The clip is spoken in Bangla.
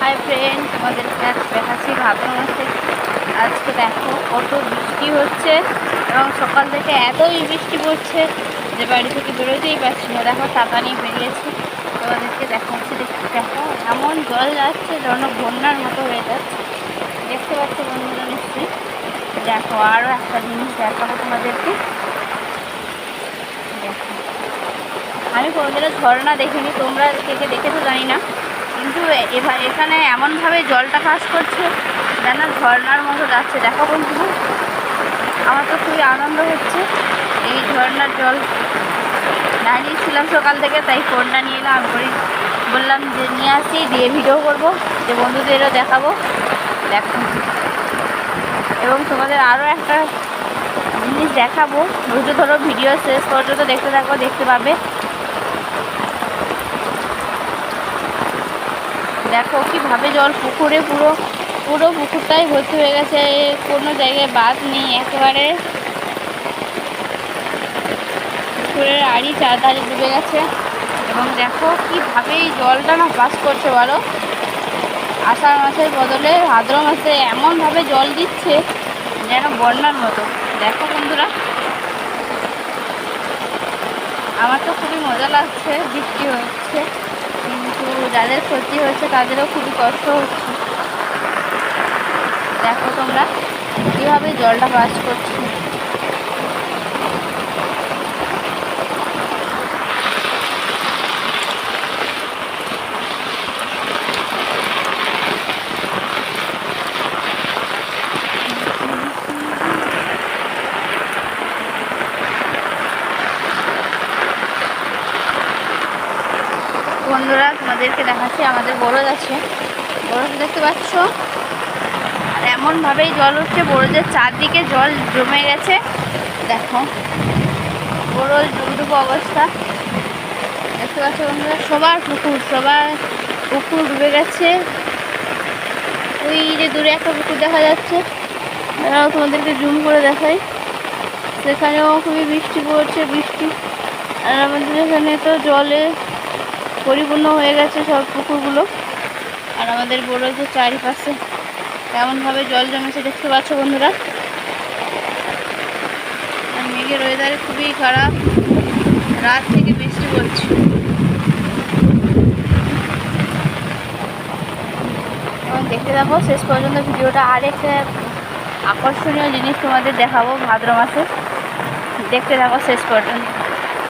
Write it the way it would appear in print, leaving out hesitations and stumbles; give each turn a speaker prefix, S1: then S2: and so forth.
S1: হাই ফ্রেন্ড, তোমাদেরকে আজ দেখাচ্ছি ভাদ্র মাসে। আজকে দেখো কত বৃষ্টি হচ্ছে এবং সকাল থেকে এতই বৃষ্টি পড়ছে যে বাড়ি থেকে বেরোতেই পারছি না। দেখো ছাতা নিয়ে বেরিয়েছি, তোমাদেরকে দেখাচ্ছি। দেখো এমন জল যাচ্ছে যেন বন্যার মতো হয়ে যাচ্ছে, দেখতে পাচ্ছ বন্ধুরা নিশ্চয়ই। দেখো আরও একটা জিনিস দেখাবো তোমাদেরকে। দেখো আমি কোনোদিনও ঝর্ণা দেখিনি, তোমরা কে কে দেখেছো জানি না, কিন্তু এখানে এমনভাবে জলটা পাস করছে যেন ঝর্ণার মতো যাচ্ছে। দেখো বন্ধু, আমার তো খুবই আনন্দ হচ্ছে। এই ঝর্ণার জল দাঁড়িয়েছিলাম সকাল থেকে, তাই ফোনটা নিয়ে এলাম। আমি বললাম যে নিয়ে আসি, দিয়ে ভিডিও করব, যে বন্ধুদেরও দেখাবো। দেখো, এবং তোমাদের আরও একটা জিনিস দেখাবো। ধৈর্য ধরো, ভিডিও শেষ পর্যন্ত দেখতে থাকো, দেখতে পাবে। দেখো কিভাবে জল পুকুরে পুরো পুকুরটাই ভর্তি হয়ে গেছে, কোনো জায়গায় বাদ নেই। একেবারে পুকুরের আড়ি চারধারে ডুবে গেছে। এবং দেখো কিভাবে এই জলটা না পাস করছে বলো। আষাঢ় মাসের বদলে ভাদ্র মাসে এমনভাবে জল দিচ্ছে যেন বন্যার মতো। দেখো বন্ধুরা, আমার তো খুবই মজা লাগছে। বৃষ্টি হচ্ছে কিন্তু যাদের ক্ষতি হচ্ছে তাদেরও খুবই কষ্ট হচ্ছে। দেখো তোমরা কীভাবে জলটা পাস করছে। বন্ধুরা তোমাদেরকে দেখাচ্ছি, আমাদের বরজ আছে, বরজ দেখতে পাচ্ছ। আর এমনভাবেই জল উঠছে, বরজের চারদিকে জল জমে গেছে। দেখো বরজ ডুবডুবো অবস্থা, দেখতে পাচ্ছ বন্ধুরা। সবার পুকুর ডুবে গেছে। ওই যে দূরে একটা পুকুর দেখা যাচ্ছে, তোমাদেরকে জুম করে দেখাই। সেখানেও খুবই বৃষ্টি পড়ছে, আর আমাদের এখানে তো জলে পরিপূর্ণ হয়ে গেছে সব পুকুরগুলো। আর আমাদের বরজের চারিপাশে এমনভাবে জল জমেছে, দেখতে পাচ্ছ বন্ধুরা। আর মেঘের ওয়েদারে খুবই খারাপ, রাত থেকে বৃষ্টি পড়ছে। এবং দেখতে থাকো শেষ পর্যন্ত ভিডিওটা। আরেকটা আকর্ষণীয় জিনিস তোমাদের দেখাবো ভাদ্র মাসে, দেখতে থাকো শেষ পর্যন্ত।